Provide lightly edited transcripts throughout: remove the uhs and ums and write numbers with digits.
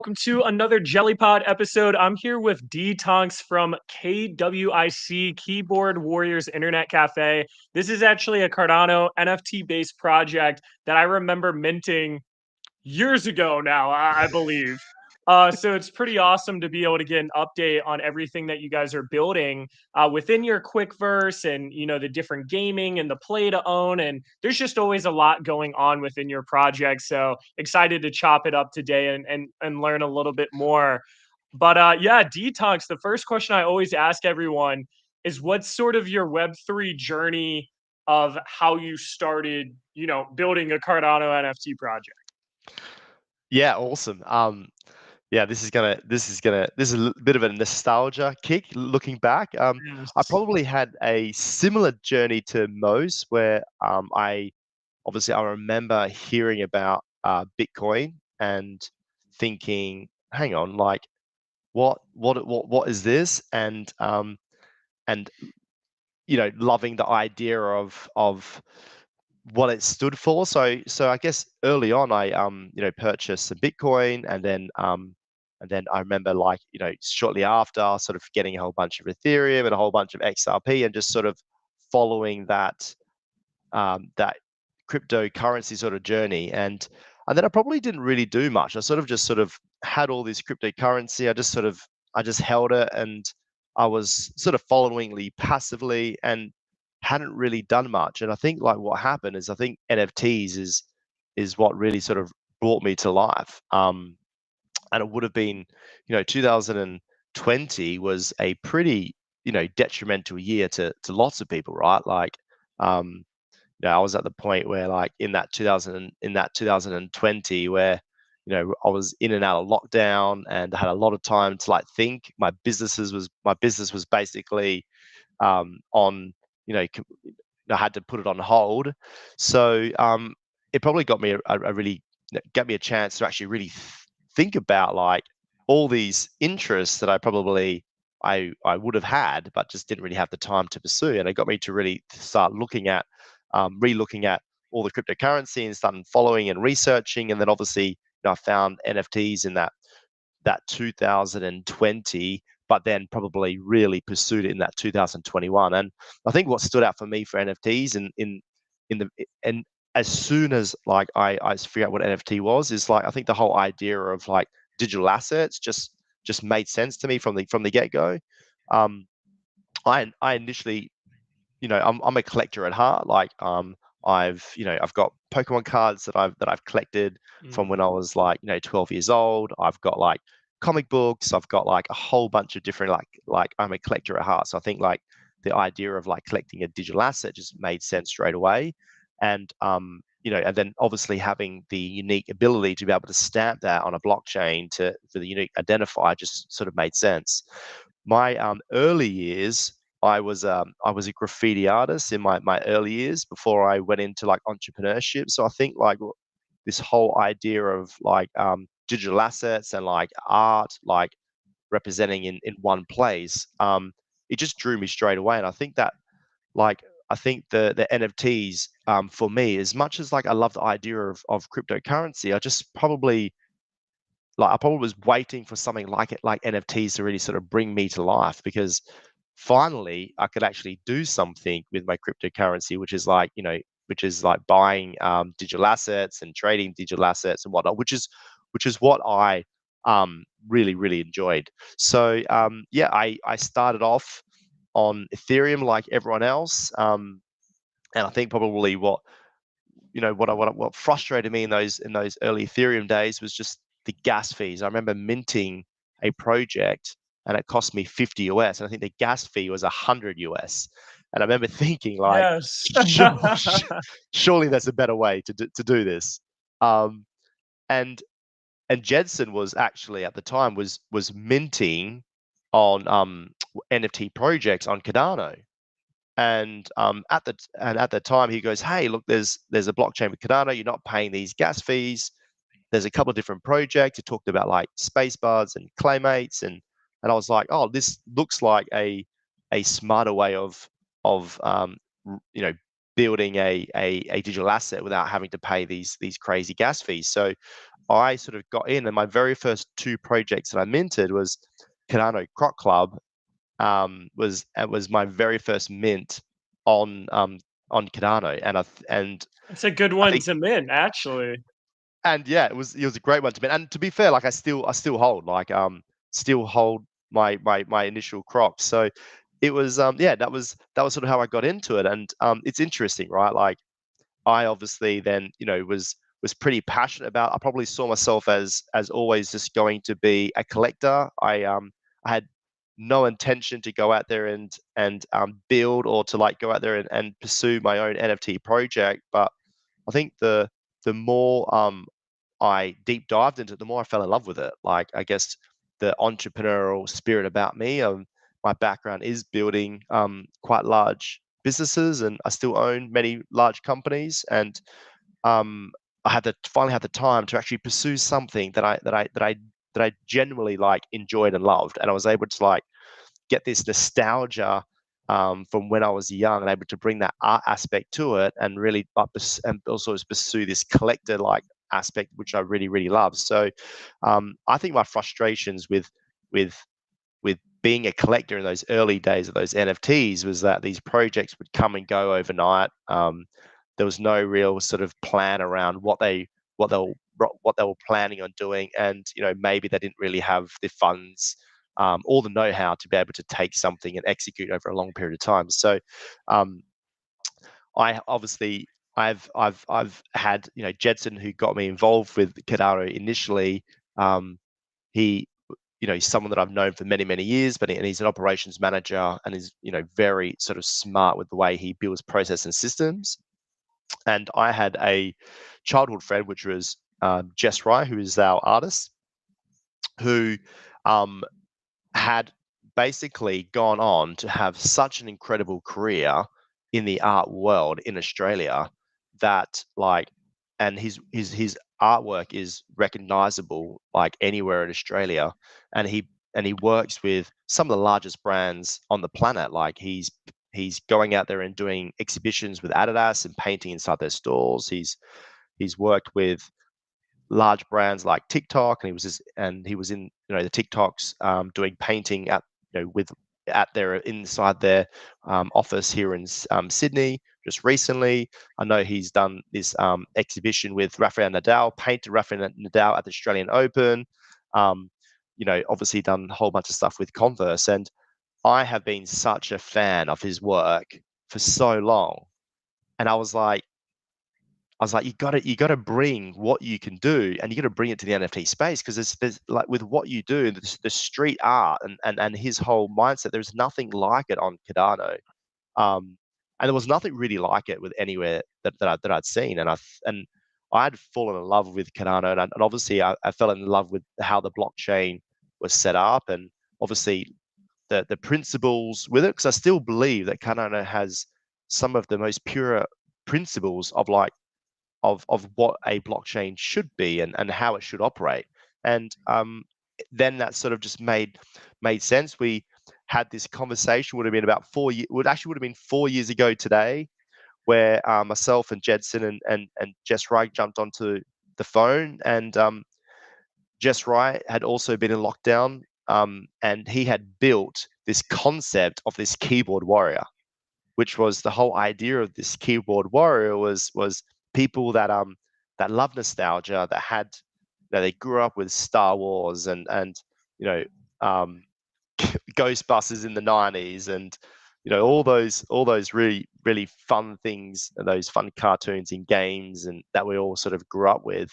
welcome to another JellyPod episode. I'm here with D Tonks from KWIC, Keyboard Warriors Internet Cafe. This is actually a Cardano NFT based project that I remember minting years ago now, I believe. So it's pretty awesome to be able to get an update on everything that you guys are building within your quick verse and the different gaming and the play to own. And there's just always a lot going on within your project. So excited to chop it up today and learn a little bit more. But yeah, Detox, the first question I always ask everyone is what's sort of your Web3 journey of how you started, building a Cardano NFT project? Yeah, awesome. Yeah, this is a bit of a nostalgia kick looking back. I Yes. probably had a similar journey to Mo's, where I remember hearing about Bitcoin and thinking, hang on, like what is this? And loving the idea of what it stood for. So I guess early on I purchased some Bitcoin, and then I remember, like, shortly after, sort of getting a whole bunch of Ethereum and a whole bunch of XRP, and just sort of following that cryptocurrency sort of journey. And then I probably didn't really do much. I sort of had all this cryptocurrency. I just held it, and I was sort of followingly passively, and hadn't really done much. And I think, like, what happened is, I think NFTs is what really sort of brought me to life. And it would have been, 2020 was a pretty, detrimental year to lots of people, right? Like, um, I was at the point where, like, in that 2020, where I was in and out of lockdown, and I had a lot of time to, like, think. My business was basically on, I had to put it on hold. So it probably got me a really got me a chance to actually really think about, like, all these interests that I would have had, but just didn't really have the time to pursue. And it got me to really start re-looking at all the cryptocurrency, and started following and researching. And then, obviously, I found NFTs in that 2020, but then probably really pursued it in that 2021. And I think what stood out for me for NFTs, in the and as soon as, like, I figured out what NFT was, is, like, I think the whole idea of, like, digital assets just made sense to me from the get-go. Um, I initially, I'm a collector at heart. Like, I've got Pokemon cards that I've collected from when I Mhm. was, like, 12 years old. I've got, like, comic books. I've got, like, a whole bunch of different, like I'm a collector at heart. So I think, like, the idea of, like, collecting a digital asset just made sense straight away. And then, obviously, having the unique ability to be able to stamp that on a blockchain for the unique identifier just sort of made sense. My early years, I was a graffiti artist in my early years, before I went into, like, entrepreneurship. So I think, like, this whole idea of, like, digital assets and, like, art, like, representing in one place, it just drew me straight away. And I think that, like, I think the NFTs, for me, as much as, like, I love the idea of cryptocurrency, I probably was waiting for something like it, like NFTs, to really sort of bring me to life, because finally I could actually do something with my cryptocurrency, which is like buying digital assets and trading digital assets and whatnot, which is what I really, really enjoyed. So yeah, I started off on Ethereum like everyone else, and I think probably what frustrated me in those early Ethereum days was just the gas fees. I remember minting a project, and it cost me 50 US, and I think the gas fee was 100 US. And I remember thinking, like, Yes. surely there's a better way to do this. Um, and and Jensen was actually, at the time, was minting on NFT projects on Cardano. And at the time, he goes, "Hey, look, there's a blockchain with Cardano. You're not paying these gas fees. There's a couple of different projects." He talked about, like, space buds and claymates, and I was like, "Oh, this looks like a smarter way of you know building a digital asset without having to pay these crazy gas fees." So I sort of got in, and my very first two projects that I minted was Cardano Croc Club. Was It was my very first mint on Cardano, and It's a good I one think to mint, actually. and yeah, it was a great one to mint. And to be fair, like I still hold still hold my initial crops. So it was yeah, that was sort of how I got into it. And it's interesting, right? Like I obviously then was pretty passionate about. I probably saw myself as always just going to be a collector. I had no intention to go out there and build, or to like go out there and pursue my own NFT project. But I think the more I deep dived into it, the more I fell in love with it. Like, I guess the entrepreneurial spirit about me. My background is building quite large businesses, and I still own many large companies. And I had to finally had the time to actually pursue something that I genuinely like enjoyed and loved, and I was able to like get this nostalgia from when I was young, and able to bring that art aspect to it, and really and also pursue this collector like aspect, which I really really love. So I think my frustrations with with being a collector in those early days of those NFTs was that these projects would come and go overnight. There was no real sort of plan around what they were what they were planning on doing, and maybe they didn't really have the funds or the know-how to be able to take something and execute over a long period of time. So um, I obviously I've had Jedson, who got me involved with Cardano initially. He he's someone that I've known for many many years, and he's an operations manager, and is very sort of smart with the way he builds process and systems. And I had a childhood friend, which was Jess Rye, who is our artist, who um, had basically gone on to have such an incredible career in the art world in Australia, that like, and his artwork is recognizable like anywhere in Australia. And he works with some of the largest brands on the planet. Like he's going out there and doing exhibitions with Adidas and painting inside their stores. He's worked with large brands like TikTok, and he was in the TikToks doing painting at with at their inside their office here in Sydney just recently. I know he's done this exhibition with Rafael Nadal, painted Rafael Nadal at the Australian Open. Obviously done a whole bunch of stuff with Converse, and I have been such a fan of his work for so long. And I was like, you gotta bring what you can do, and you gotta bring it to the NFT space, because there's like, with what you do, the street art and his whole mindset. There's nothing like it on Cardano, um, and there was nothing really like it with anywhere that I'd seen. And I had fallen in love with Cardano, and obviously I fell in love with how the blockchain was set up, and obviously the principles with it, because I still believe that Cardano has some of the most pure principles of like of what a blockchain should be, and how it should operate. And then that sort of just made sense. We had this conversation, would have been about 4 years, would have been 4 years ago today, where myself and Jedson and Jess Wright jumped onto the phone. And Jess Wright had also been in lockdown, and he had built this concept of this keyboard warrior, which was the whole idea of this keyboard warrior was people that love nostalgia, that had they grew up with Star Wars and you know um, Ghostbusters in the 90s, and all those really really fun things, those fun cartoons and games, and that we all sort of grew up with.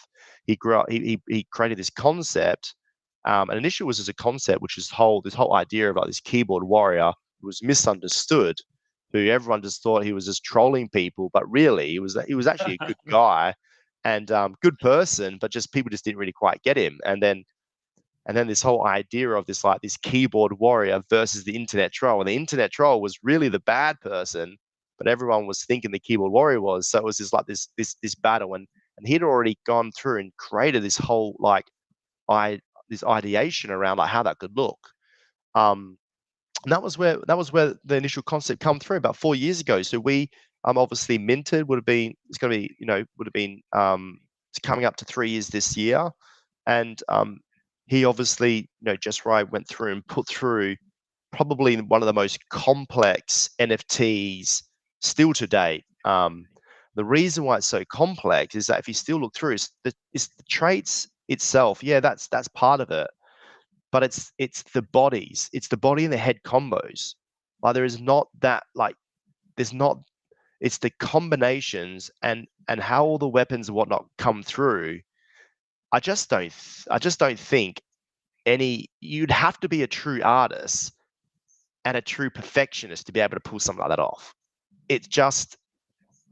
He created this concept, and initially it was as a concept, which is this whole idea of like this keyboard warrior who was misunderstood, who everyone just thought he was just trolling people, but really he was actually a good guy, and good person, but just people just didn't really quite get him. And then this whole idea of this keyboard warrior versus the internet troll, and the internet troll was really the bad person, but everyone was thinking the keyboard warrior was. So it was just like this battle, and he'd already gone through and created this whole like I this ideation around like how that could look. Um, and that was where the initial concept come through about 4 years ago. So we obviously minted, would have been it's going to be would have been coming up to 3 years this year, and he obviously, just where I went through and put through probably one of the most complex NFTs still to date. The reason why it's so complex is that if you still look through, it's the traits itself. Yeah, that's part of it, but it's the bodies, it's the body and the head combos. Like there is not that like there's not it's the combinations and how all the weapons and whatnot come through. I just don't think you'd have to be a true artist and a true perfectionist to be able to pull something like that off. It's just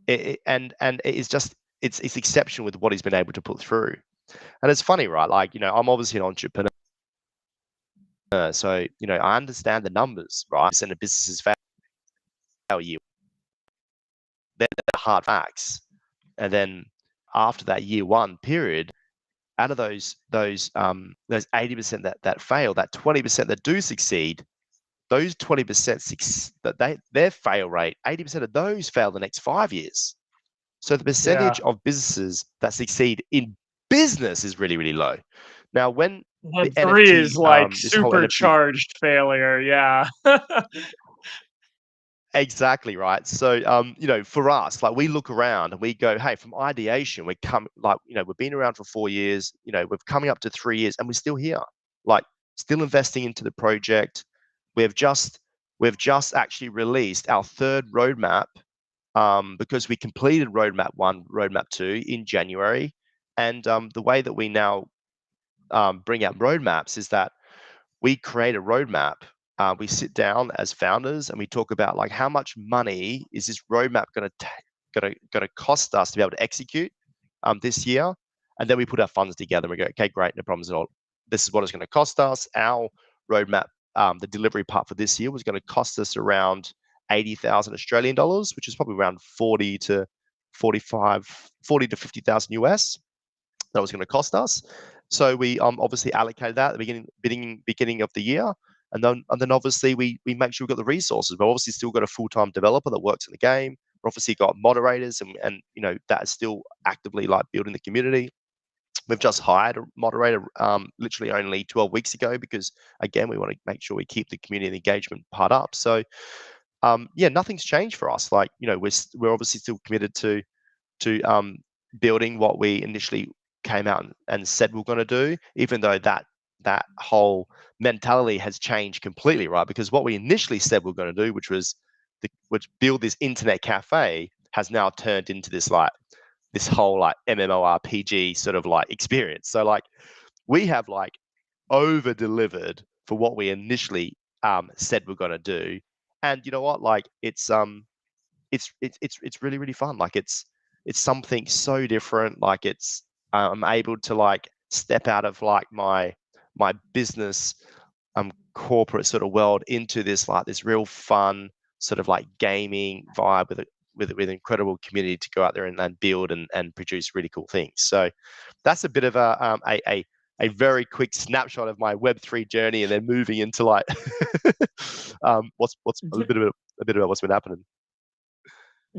and it is just it's exceptional with what he's been able to put through. And it's funny, right? Like, I'm obviously an entrepreneur, so I understand the numbers, right? Percent of businesses fail year. They're the hard facts. And then after that year one period, out of those 80% that fail, that 20% that do succeed, those 20% that their fail rate, 80% of those fail the next 5 years. So the Yeah. percentage of businesses that succeed in business is really, really low. Now, when the And three is NFT, like this whole NFT. supercharged failure. Yeah. Exactly right. So, for us, like we look around and we go, hey, from ideation, we've been around for 4 years. We're coming up to 3 years, and we're still here, like still investing into the project. We've just actually released our third roadmap, because we completed roadmap one, roadmap two in January, and the way that we now bring out roadmaps is that we create a roadmap. We sit down as founders and we talk about like how much money is this roadmap going to cost us to be able to execute this year, and then we put our funds together and we go, okay, great, no problems at all. This is what it's going to cost us. Our roadmap, the delivery part for this year was going to cost us around 80,000 Australian dollars, which is probably around 40 to 50,000 US. That was going to cost us. So we obviously allocated that at the beginning of the year, and then obviously we make sure we've got the resources. We've obviously still got a full-time developer that works in the game. We've obviously got moderators, and that is still actively like building the community. We've just hired a moderator literally only 12 weeks ago because again we want to make sure we keep the community and engagement part up. So yeah, nothing's changed for us. Like we're obviously still committed to building what we initially came out and said we're going to do, even though that whole mentality has changed completely, right? Because what we initially said we're going to do, which build this internet cafe, has now turned into this whole like MMORPG sort of like experience. So like we have like over delivered for what we initially said we're going to do, and you know what? Like it's really, really fun. Like it's something so different. Like I'm able to like step out of like my business corporate sort of world into this real fun sort of like gaming vibe with incredible community to go out there and build and produce really cool things. So that's a bit of a very quick snapshot of my Web3 journey, and then moving into like what's a bit about what's been happening.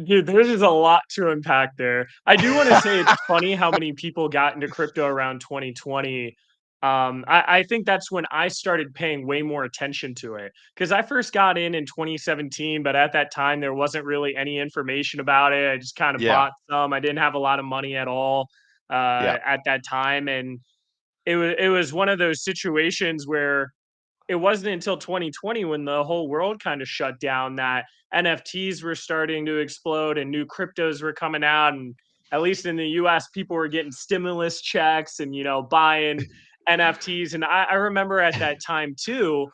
Dude, there's just a lot to unpack there. I do want to say it's funny how many people got into crypto around 2020. I think that's when I started paying way more attention to it because I first got in 2017, but at that time there wasn't really any information about it. I just kind of Yeah, bought some. I didn't have a lot of money at all yeah. at that time, and it was one of those situations where it wasn't until 2020 when the whole world kind of shut down that NFTs were starting to explode and new cryptos were coming out. And at least in the US, people were getting stimulus checks and, buying NFTs. And I remember at that time too,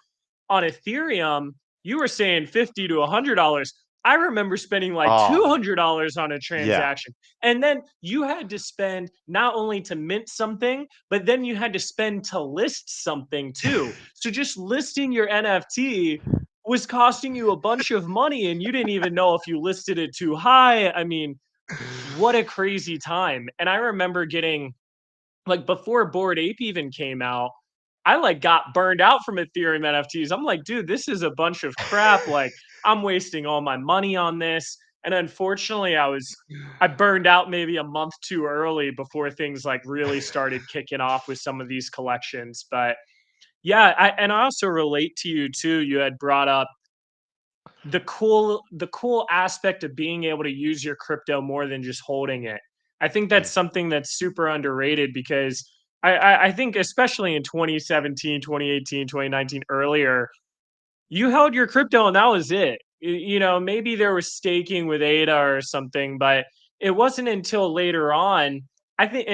on Ethereum, you were saying $50 to $100. I remember spending like Oh, $200 on a yeah. transaction. And then you had to spend not only to mint something, but then you had to spend to list something too. So just listing your NFT was costing you a bunch of money and you didn't even know if you listed it too high. I mean, what a crazy time. And I remember getting like before Bored Ape even came out, I like got burned out from Ethereum NFTs. I'm like, dude, this is a bunch of crap. Like, I'm wasting all my money on this. And unfortunately, I burned out maybe a month too early before things like really started kicking off with some of these collections. But yeah, and I also relate to you too. You had brought up the cool aspect of being able to use your crypto more than just holding it. I think Mm, that's something that's super underrated because I think especially in 2017, 2018, 2019, earlier, you held your crypto and that was it. Maybe there was staking with ADA or something, but it wasn't until later on. I think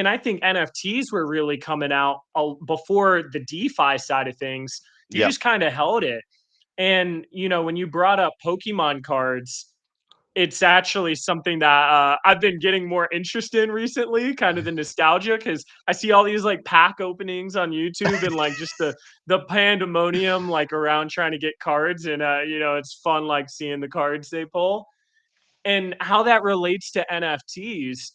NFTs were really coming out before the DeFi side of things. You yep. just kind of held it. And when you brought up Pokemon cards, it's actually something that I've been getting more interest in recently, kind of the nostalgia, because I see all these like pack openings on YouTube and like just the pandemonium like around trying to get cards, and it's fun like seeing the cards they pull and how that relates to NFTs.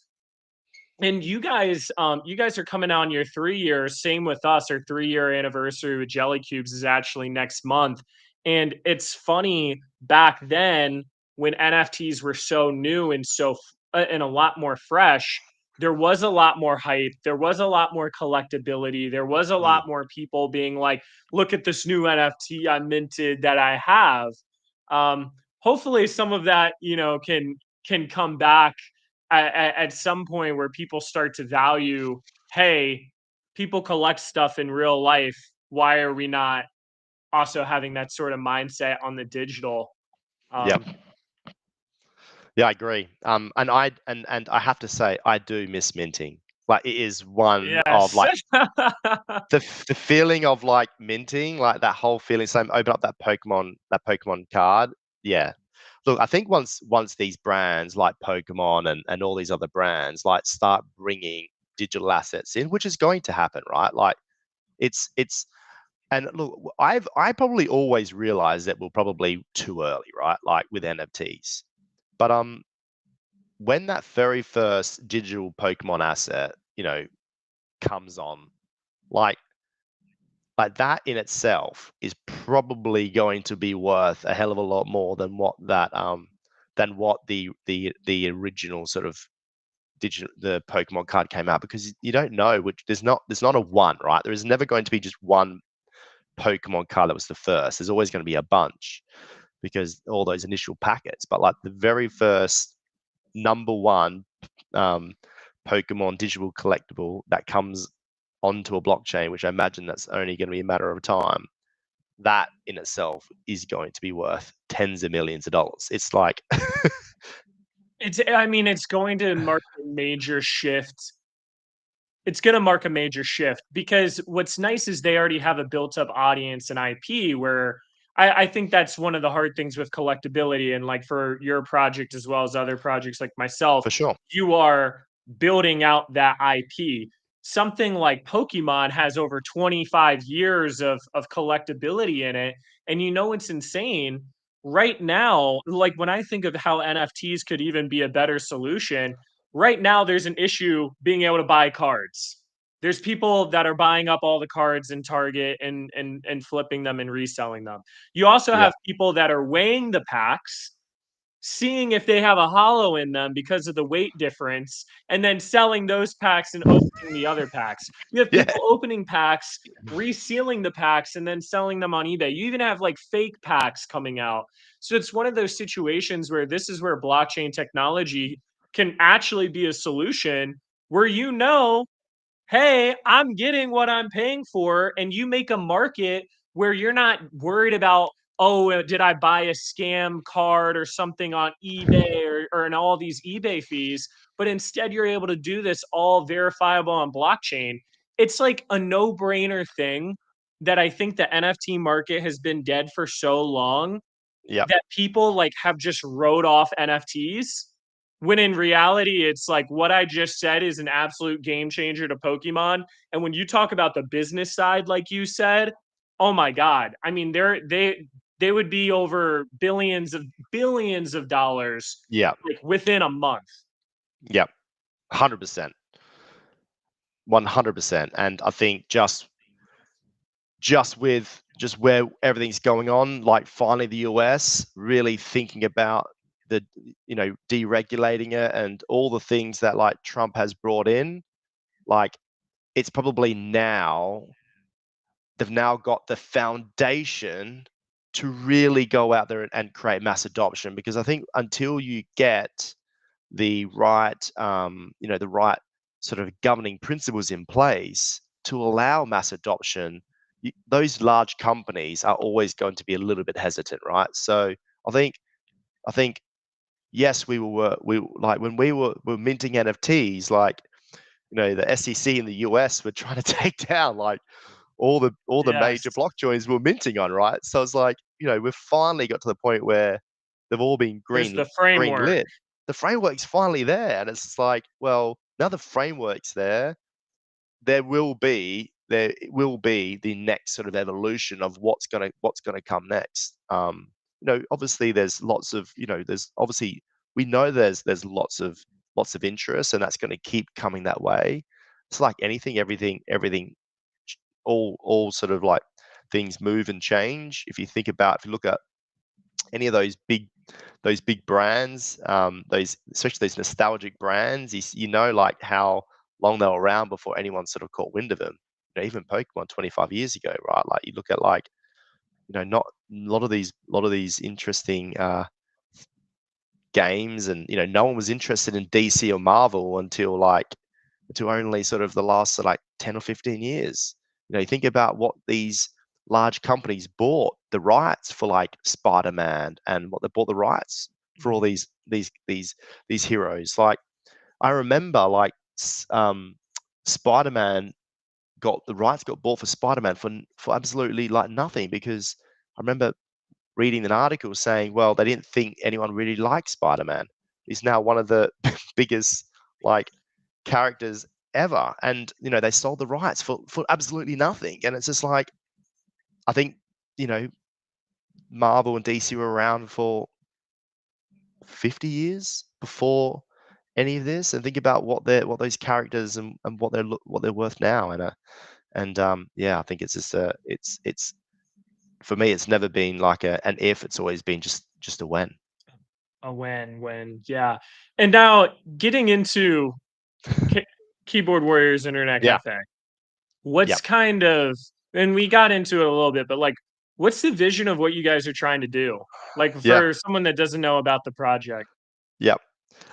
And you guys are coming on your 3 year. Same with us. Our 3 year anniversary with Jelly Cubes is actually next month. And it's funny back then when NFTs were so new and and a lot more fresh. There was a lot more hype. There was a lot more collectability. There was a Mm, lot more people being like, "Look at this new NFT I minted that I have." Hopefully, some of that can come back at some point where people start to value, hey, people collect stuff in real life. Why are we not also having that sort of mindset on the digital? yep. Um, Yeah, I agree. And I have to say, I do miss minting. Like, it is one of yes. like the feeling of like minting, like that whole feeling. Same, open up that Pokemon card. Yeah. Look, I think once these brands like Pokemon and all these other brands like start bringing digital assets in, which is going to happen, right? Like, it's and look, I probably always realized that we're probably too early, right? Like with NFTs. But when that very first digital Pokemon asset, comes on, like that in itself is probably going to be worth a hell of a lot more than what the original sort of digital the Pokemon card came out, because you don't know which there's not a one, right? There is never going to be just one Pokemon card that was the first. There's always going to be a bunch because all those initial packets. But like the very first number one um, Pokemon digital collectible that comes onto a blockchain, which I imagine that's only going to be a matter of time, that in itself is going to be worth tens of millions of dollars. It's like, it's going to mark a major shift. It's going to mark a major shift because what's nice is they already have a built up audience and IP where I think that's one of the hard things with collectability. And like for your project as well as other projects like myself, for sure. you are building out that IP. Something like Pokemon has over 25 years of collectability in it. And it's insane. Right now, like when I think of how NFTs could even be a better solution, right now there's an issue being able to buy cards. There's people that are buying up all the cards in Target and flipping them and reselling them. You also Yeah, have people that are weighing the packs, seeing if they have a hollow in them because of the weight difference, and then selling those packs and opening the other packs. You have yeah, people opening packs, resealing the packs, and then selling them on eBay. You even have like fake packs coming out. So it's one of those situations where this is where blockchain technology can actually be a solution where hey, I'm getting what I'm paying for, and you make a market where you're not worried about, oh, did I buy a scam card or something on eBay or in all these eBay fees, but instead you're able to do this all verifiable on blockchain. It's like a no-brainer thing that I think the NFT market has been dead for so long yeah, that people like have just wrote off NFTs when in reality it's like what I just said is an absolute game changer to Pokemon. And when you talk about the business side, like you said, oh my God. I mean, they would be over billions of dollars yeah, like within a month. yeah. 100%, 100%. And I think just with just where everything's going on, like finally the US really thinking about the deregulating it and all the things that like Trump has brought in, like it's probably now they've now got the foundation to really go out there and create mass adoption. Because I think until you get the right, the right sort of governing principles in place to allow mass adoption, those large companies are always going to be a little bit hesitant, right? So I think, I think, yes, we like when were minting NFTs, like the SEC in the US were trying to take down like all the major Yes. block joins were minting on, right? So it's like, we've finally got to the point where they've all been There's the green framework. lit. The framework's finally there, and it's like, well, now the framework's there, there will be the next sort of evolution of what's gonna come next. Obviously there's lots of there's obviously we know there's lots of interest, and that's going to keep coming that way. It's like anything, everything, all sort of like things move and change. If you look at any of those big brands, those especially those nostalgic brands, like how long they were around before anyone sort of caught wind of them. Even Pokemon 25 years ago, right? Like you look at like not a lot of these interesting games, and no one was interested in DC or Marvel until only sort of the last like 10 or 15 years. You think about what these large companies bought the rights for, like Spider-Man, and what they bought the rights for all Mhm. these heroes. Like I remember like Spider-Man got bought for Spider-Man for absolutely like nothing, because I remember reading an article saying, well, they didn't think anyone really liked Spider-Man. He's now one of the biggest like characters ever, and they sold the rights for absolutely nothing. And it's just like, I think you know Marvel and DC were around for 50 years before any of this, and think about what those characters and what they're worth now. And yeah, I think it's just it's for me, it's never been like an if, it's always been just a when. A when, yeah. And now getting into K Keyboard Warriors Internet Yeah, Cafe. yeah, What's kind of and we got into it a little bit, but, like, what's the vision of what you guys are trying to do? Like, yeah, for someone that doesn't know about the project. yeah.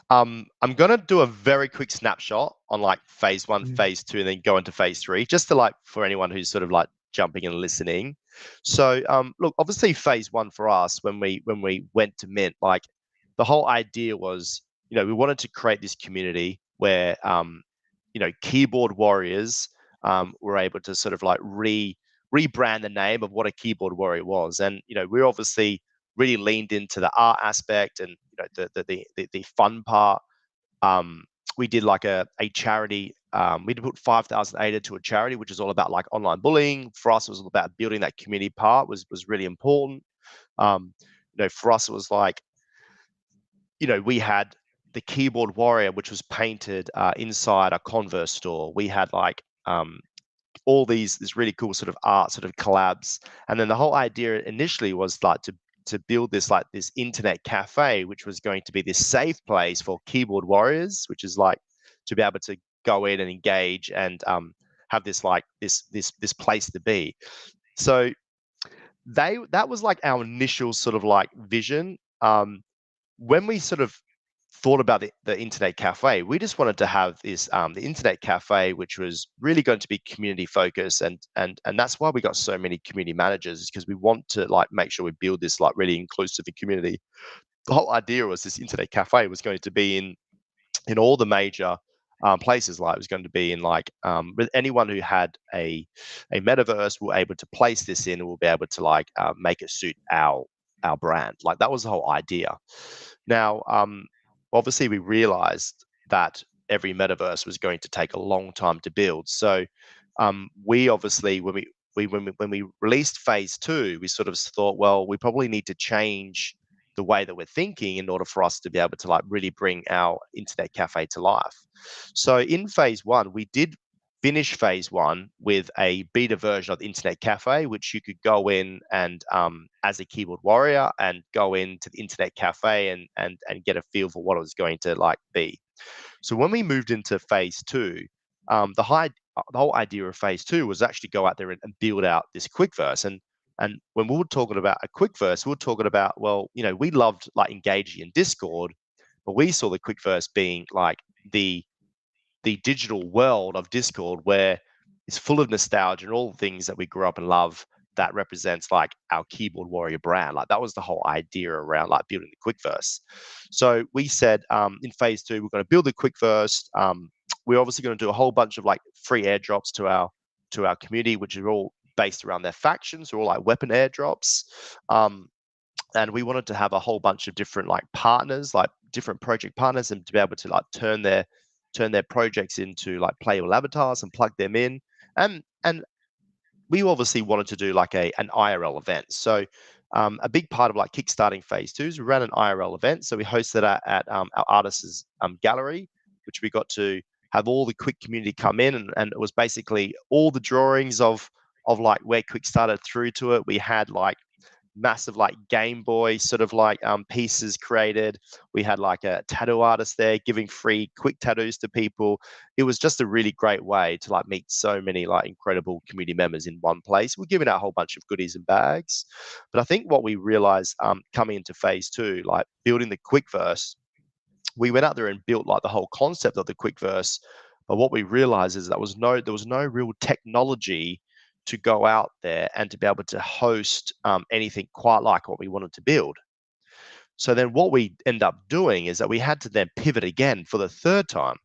I'm gonna do a very quick snapshot on like phase one, Mhm, phase two, and then go into phase three, just to like for anyone who's sort of like jumping and listening. So, look, obviously phase one for us, when we went to Mint, like the whole idea was, we wanted to create this community where, keyboard warriors, were able to sort of like rebrand the name of what a keyboard warrior was. And we're obviously really leaned into the art aspect, and the fun part. um, we did like a charity. We did put 5,000 ADA to a charity, which is all about like online bullying. For us, it was all about building that community part, was really important. um, for us, it was like, we had the keyboard warrior, which was painted inside a Converse store. We had like, all these this really cool sort of art sort of collabs. And then the whole idea initially was like to build this internet cafe, which was going to be this safe place for keyboard warriors, which is like to be able to go in and engage, and have this like this place to be. So that was like our initial sort of like vision. When we sort of thought about the internet cafe, we just wanted to have this, the internet cafe, which was really going to be community focused, and that's why we got so many community managers, is because we want to like make sure we build this like really inclusive community. The whole idea was this internet cafe was going to be in all the major places. Like it was going to be in like, with anyone who had a metaverse, we're able to place this in, and we'll be able to like make it suit our brand. Like that was the whole idea. Now, obviously, we realized that every metaverse was going to take a long time to build. So, we obviously, when we released phase two, we sort of thought, well, we probably need to change the way that we're thinking in order for us to be able to like really bring our internet cafe to life. So in phase one, we did finish phase one with a beta version of the Internet Cafe, which you could go in and as a keyboard warrior and go into the Internet Cafe and get a feel for what it was going to like be. So when we moved into phase two, the whole idea of phase two was actually go out there and build out this quick verse. And when we were talking about a quick verse, we were talking about, well, we loved like engaging in Discord, but we saw the quick verse being like the digital world of Discord where it's full of nostalgia and all the things that we grew up and love that represents like our keyboard warrior brand. Like that was the whole idea around like building the quick verse. So we said in phase two, we're going to build the quick verse. We're obviously going to do a whole bunch of like free airdrops to our community, which are all based around their factions, they're all like weapon airdrops. And we wanted to have a whole bunch of different like partners, like different project partners, and to be able to like turn their projects into like playable avatars and plug them in. And we obviously wanted to do like an IRL event. So a big part of like kickstarting phase two is we ran an IRL event. So we hosted at our artists' gallery, which we got to have all the Quick community come in, and it was basically all the drawings of like where Quick started through to it. We had like massive like Game Boy sort of like pieces created. We had like a tattoo artist there giving free quick tattoos to people. It was just a really great way to like meet so many like incredible community members in one place. We're giving out a whole bunch of goodies and bags. But I think what we realized coming into phase two, like building the quick verse, we went out there and built like the whole concept of the quick verse. But what we realized is there was no real technology to go out there and to be able to host anything quite like what we wanted to build. So then what we end up doing is that we had to then pivot again for the third time.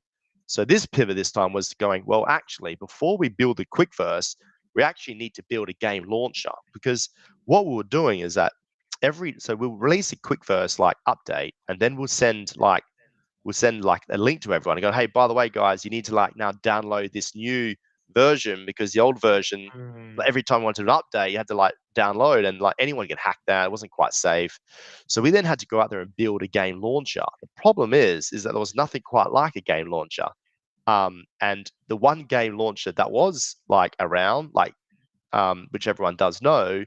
So this pivot this time was going, well, actually, before we build the quick verse, we actually need to build a game launcher, because what we were doing is that so we'll release a quick verse like update, and then we'll send like a link to everyone and go, hey, by the way, guys, you need to like now download this new version, because the old version, Mm. every time you wanted an update, you had to like download, and like anyone could hack that. It wasn't quite safe. So we then had to go out there and build a game launcher. The problem is that there was nothing quite like a game launcher. And the one game launcher that was like around, like which everyone does know,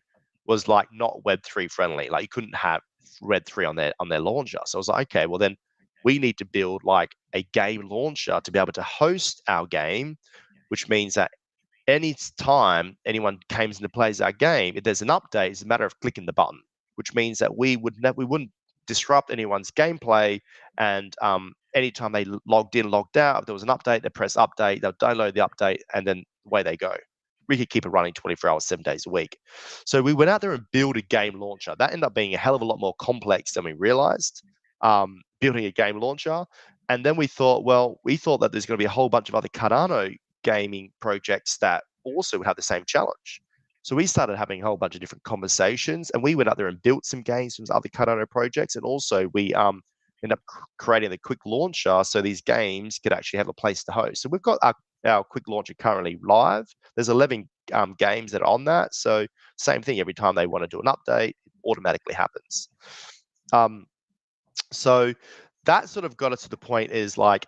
was like not Web3 friendly. Like you couldn't have Web3 on their launcher. So I was like, okay, well then we need to build like a game launcher to be able to host our game, which means that any time anyone comes into plays our game, if there's an update, it's a matter of clicking the button, which means that we wouldn't disrupt anyone's gameplay. And anytime they logged in, logged out, if there was an update, they press update, they'll download the update, and then away they go. We could keep it running 24 hours, 7 days a week. So we went out there and built a game launcher. That ended up being a hell of a lot more complex than we realized, building a game launcher. And then we thought that there's going to be a whole bunch of other Cardano gaming projects that also would have the same challenge. So we started having a whole bunch of different conversations, and we went out there and built some games from other Cardano projects. And also we ended up creating the quick launcher so these games could actually have a place to host. So we've got our quick launcher currently live. There's 11 games that are on that. So same thing, every time they want to do an update, it automatically happens. So that sort of got us to the point is like,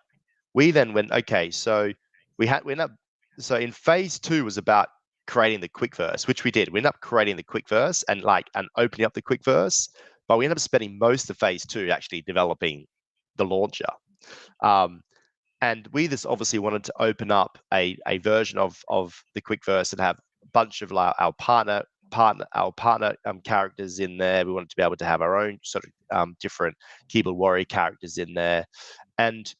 we then went, okay, so we ended up, so in phase two was about creating the quick verse, which we did. We ended up creating the quick verse and opening up the quick verse, but we ended up spending most of phase two actually developing the launcher. And we just obviously wanted to open up a version of the quick verse and have a bunch of our partner characters in there. We wanted to be able to have our own sort of different keyboard warrior characters in there. And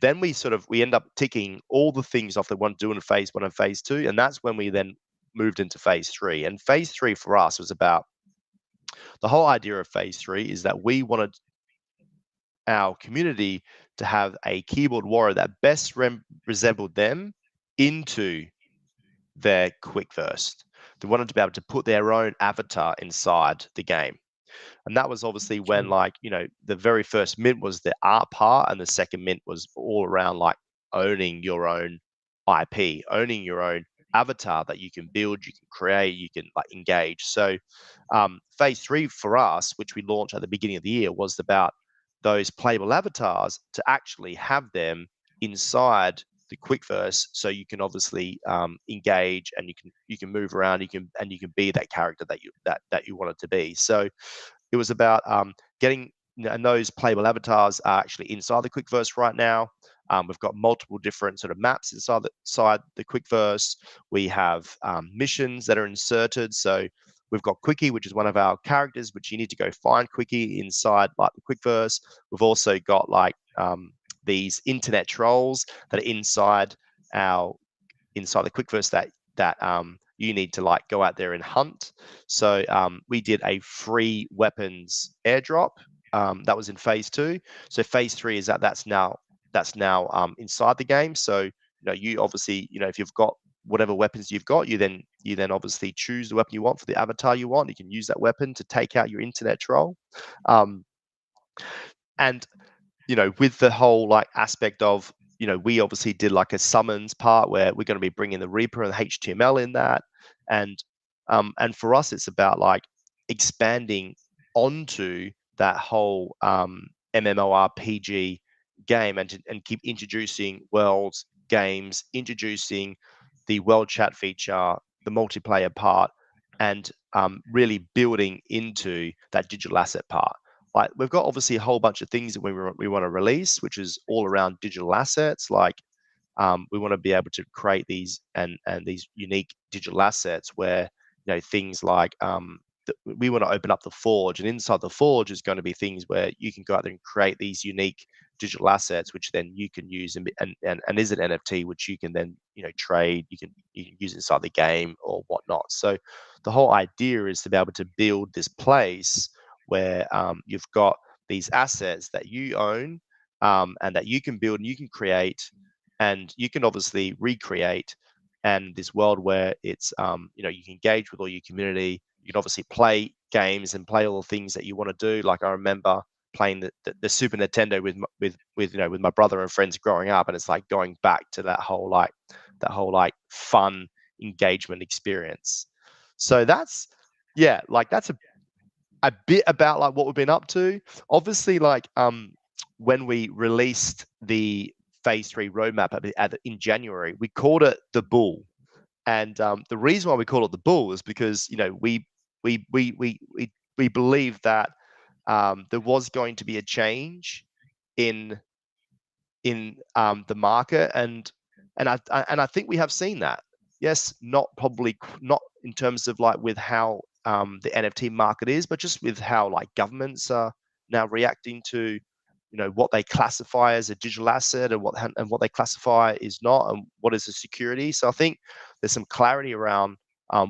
then we end up ticking all the things off that we want to do in phase one and phase two. And that's when we then moved into phase three. And phase three for us was about, the whole idea of phase three is that we wanted our community to have a keyboard warrior that best resembled them into their quick verse. They wanted to be able to put their own avatar inside the game. And that was obviously when, like, the very first mint was the art part, and the second mint was all around like owning your own IP, owning your own avatar that you can build, you can create, you can like engage. So phase three for us, which we launched at the beginning of the year, was about those playable avatars to actually have them inside the quick verse, so you can obviously engage, and you can move around, you can be that character that you want it to be. So it was about getting, and those playable avatars are actually inside the quick verse right now. We've got multiple different sort of maps inside the quick verse. We have missions that are inserted. So we've got Quickie, which is one of our characters, which you need to go find Quickie inside like the quick verse. We've also got like these internet trolls that are our inside the quick verse that you need to like go out there and hunt. So we did a free weapons airdrop that was in phase 2. So phase 3 is that's now inside the game. So you obviously, if you've got whatever weapons you've got, you then obviously choose the weapon you want for the avatar you want. You can use that weapon to take out your internet troll. And with the whole like aspect of, we obviously did like a summons part where we're going to be bringing the Reaper and the HTML in that, and for us it's about like expanding onto that whole MMORPG game, and keep introducing worlds, games, introducing the world chat feature, the multiplayer part, and really building into that digital asset part. Like we've got obviously a whole bunch of things that we want to release, which is all around digital assets. Like we want to be able to create these and these unique digital assets where things like we want to open up the forge, and inside the forge is going to be things where you can go out there and create these unique digital assets, which then you can use and is an NFT, which you can then trade. You can use inside the game or whatnot. So the whole idea is to be able to build this place where you've got these assets that you own, and that you can build and you can create, and you can obviously recreate, and this world where it's you can engage with all your community. You can obviously play games and play all the things that you want to do. Like I remember playing the Super Nintendo with my brother and friends growing up, and it's like going back to that whole like fun engagement experience. So that's that's a bit about like what we've been up to. Obviously, like when we released the phase 3 roadmap in January, we called it the Bull, and the reason why we call it the Bull is because we believe that there was going to be a change in the market, and I think we have seen that. Yes, not in terms of like with how the NFT market is, but just with how like governments are now reacting to what they classify as a digital asset, and what they classify is not, and what is a security. So I think there's some clarity around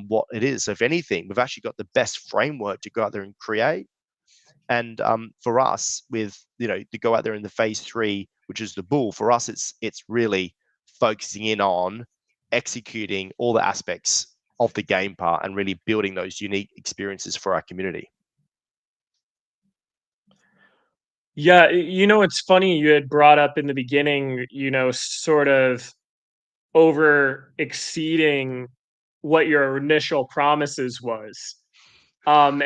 what it is. So if anything, we've actually got the best framework to go out there and create. And for us, with to go out there in the phase 3, which is the Bull, for us it's really focusing in on executing all the aspects of the game part and really building those unique experiences for our community. Yeah, it's funny you had brought up in the beginning, sort of over exceeding what your initial promises was. And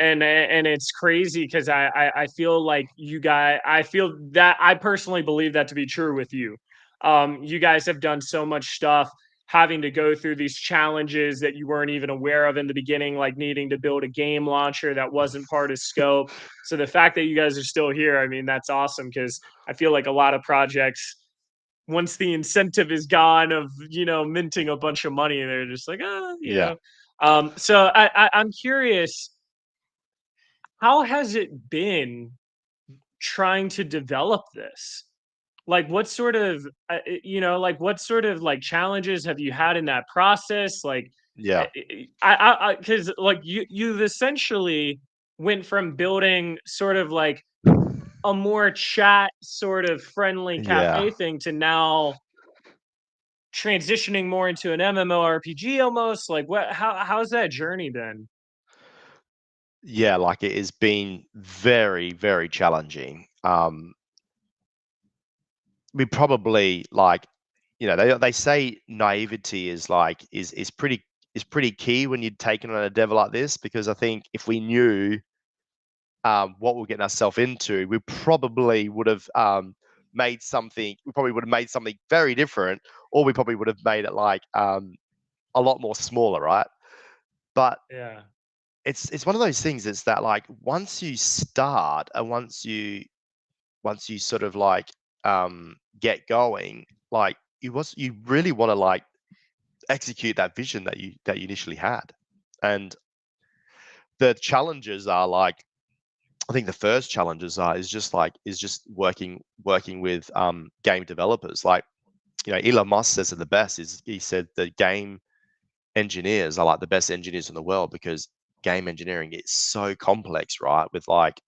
it's crazy because I feel like I feel that I personally believe that to be true with you. You guys have done so much stuff, having to go through these challenges that you weren't even aware of in the beginning, like needing to build a game launcher that wasn't part of scope. So the fact that you guys are still here, I mean, that's awesome, because I feel like a lot of projects, once the incentive is gone of minting a bunch of money, they're just like, Yeah. So I'm curious, how has it been trying to develop this? Like, what sort of, like, what sort of like challenges have you had in that process? Like, Yeah. because like you've essentially went from building sort of like a more chat sort of friendly Yeah. cafe thing to now transitioning more into an MMORPG almost. Like, how's that journey been? Yeah, like it has been very, very challenging. We probably like, they say naivety is like is pretty key when you're taking on a dev like this, because I think if we knew what we're getting ourselves into, we probably would have made something. We probably would have made something very different, or we probably would have made it like a lot more smaller, right? But Yeah. it's one of those things. It's that like once you start and once you sort of like get going, like you really want to like execute that vision that you initially had. And the challenges are like, I think the first challenges are is just working with game developers. Like, Elon Musk says it the best. Is he said that game engineers are like the best engineers in the world because game engineering is so complex, right? With like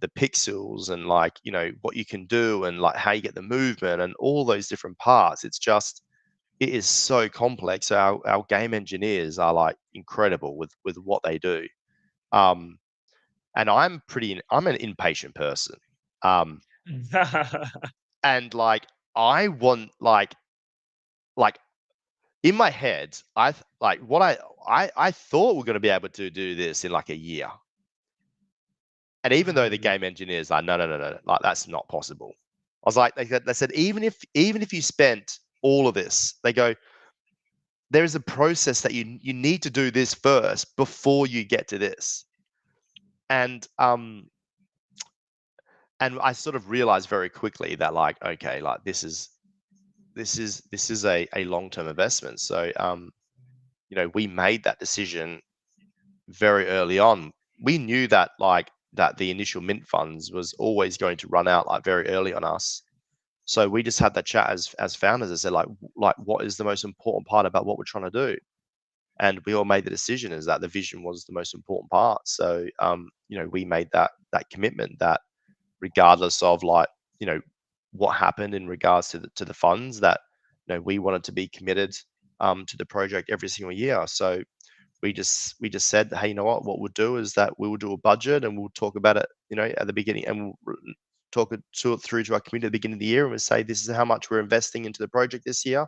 the pixels and like what you can do and like how you get the movement and all those different parts. It is so complex. So our game engineers are like incredible with what they do. Um, and I'm an impatient person. Um, and like I want like in my head, like what I thought we're going to be able to do this in like a year. And even though the Mm. game engineers are no, no, no, no, like that's not possible. I was like, they said, even if you spent all of this, they go, there is a process that you need to do this first before you get to this. And I sort of realized very quickly that like, okay, like this is a long-term investment. So we made that decision very early on. We knew that like that the initial mint funds was always going to run out like very early on us. So we just had that chat as founders and said like what is the most important part about what we're trying to do? And we all made the decision is that the vision was the most important part. So we made that commitment that regardless of like what happened in regards to the funds, that we wanted to be committed to the project every single year. So we just said, hey, you know what we'll do is that we will do a budget and we'll talk about it, at the beginning, and we'll talk it through to our community at the beginning of the year, and we'll say this is how much we're investing into the project this year.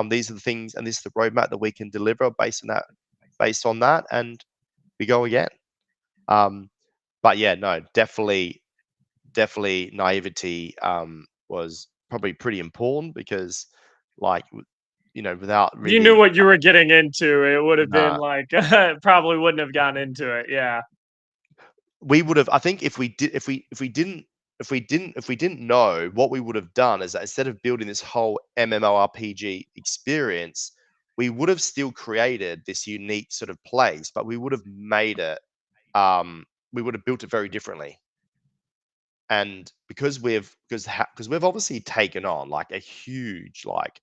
These are the things, and this is the roadmap that we can deliver based on that, and we go again. Um, but yeah, no, definitely naivety was probably pretty important because, like, without You knew really, what you were getting into. It would have been nah, like probably wouldn't have gone into it. Yeah. we would have. I think if we didn't know, what we would have done is that instead of building this whole MMORPG experience, we would have still created this unique sort of place, but we would have made it. We would have built it very differently. And because we've obviously taken on like a huge, like,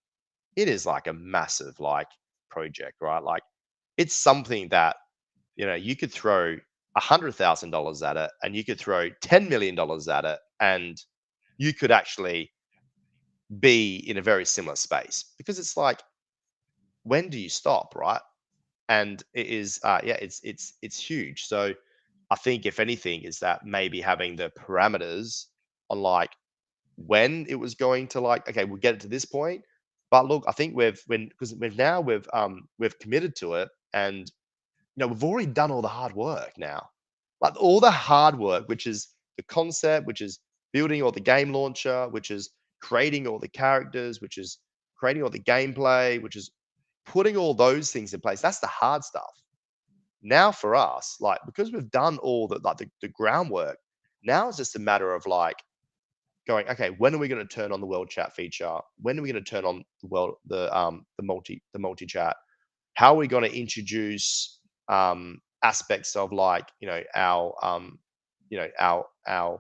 it is like a massive like project, right? Like it's something that you could throw $100,000 at it, and you could throw $10 million at it, and you could actually be in a very similar space because it's like, when do you stop, right? And it is, yeah, it's huge. So I think if anything is that maybe having the parameters on like when it was going to, like, okay, we'll get it to this point. But look, I think because we've committed to it, and we've already done all the hard work now. Like all the hard work, which is the concept, which is building all the game launcher, which is creating all the characters, which is creating all the gameplay, which is putting all those things in place. That's the hard stuff. Now for us, like, because we've done all the groundwork, now it's just a matter of like going, okay, when are we going to turn on the world chat feature? When are we going to turn on the multi chat? How are we going to introduce aspects of like our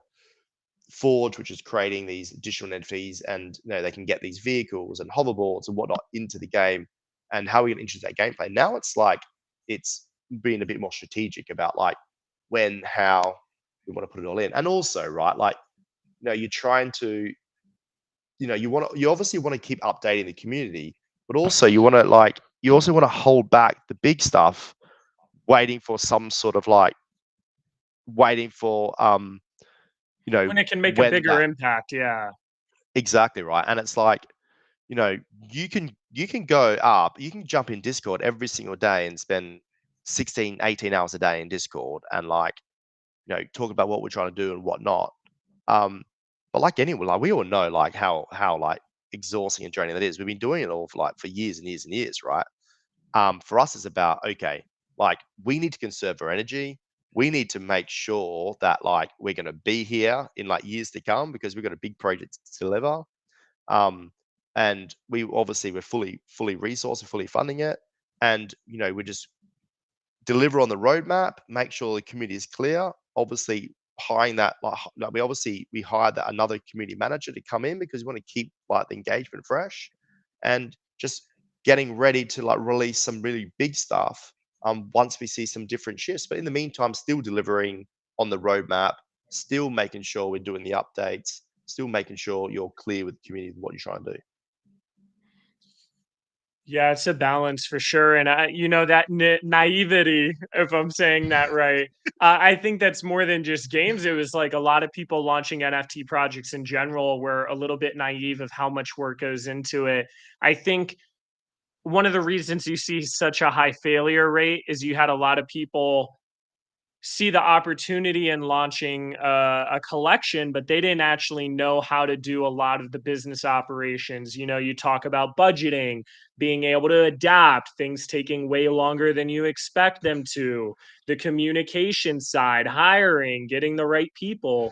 forge, which is creating these additional entities, and they can get these vehicles and hoverboards and whatnot into the game, and how are we going to introduce that gameplay? Now it's like it's being a bit more strategic about like when, how we want to put it all in. And also, right, like, you're trying to, you obviously want to keep updating the community, but also you also want to hold back the big stuff, waiting for some sort of like waiting for When it can make a when bigger that, impact. Yeah. exactly right. And it's like, you can go up, you can jump in Discord every single day and spend 16, 18 hours a day in Discord and like, talk about what we're trying to do and whatnot. um but like anyone, like we all know like how like exhausting and draining that is. We've been doing it all for years and years and years, right? For us, it's about, okay, like we need to conserve our energy. We need to make sure that like we're going to be here in like years to come because we've got a big project to deliver. Um, and we're fully resourced and fully funding it. And we're just deliver on the roadmap, make sure the community is clear. Obviously, hiring that, we hired that another community manager to come in because we want to keep like the engagement fresh, and just getting ready to like release some really big stuff once we see some different shifts. But in the meantime, still delivering on the roadmap, still making sure we're doing the updates, still making sure you're clear with the community what you're trying to do. Yeah, it's a balance for sure, and that naivety, if I'm saying that right. I think that's more than just games. It was like a lot of people launching NFT projects in general were a little bit naive of how much work goes into it. I think one of the reasons you see such a high failure rate is you had a lot of people see the opportunity in launching a collection, but they didn't actually know how to do a lot of the business operations. You talk about budgeting, being able to adapt, things taking way longer than you expect them to, the communication side, hiring, getting the right people.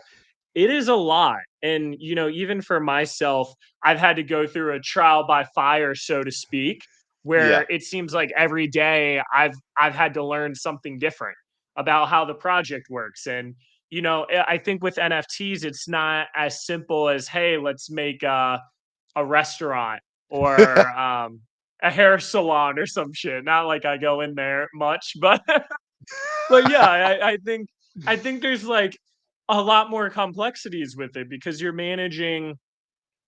It is a lot. And, even for myself, I've had to go through a trial by fire, so to speak, Yeah, where it seems like every day I've had to learn something different about how the project works. And I think with NFTs, it's not as simple as, hey, let's make a restaurant or a hair salon or some shit. Not like I go in there much, but but yeah, I think there's like a lot more complexities with it because you're managing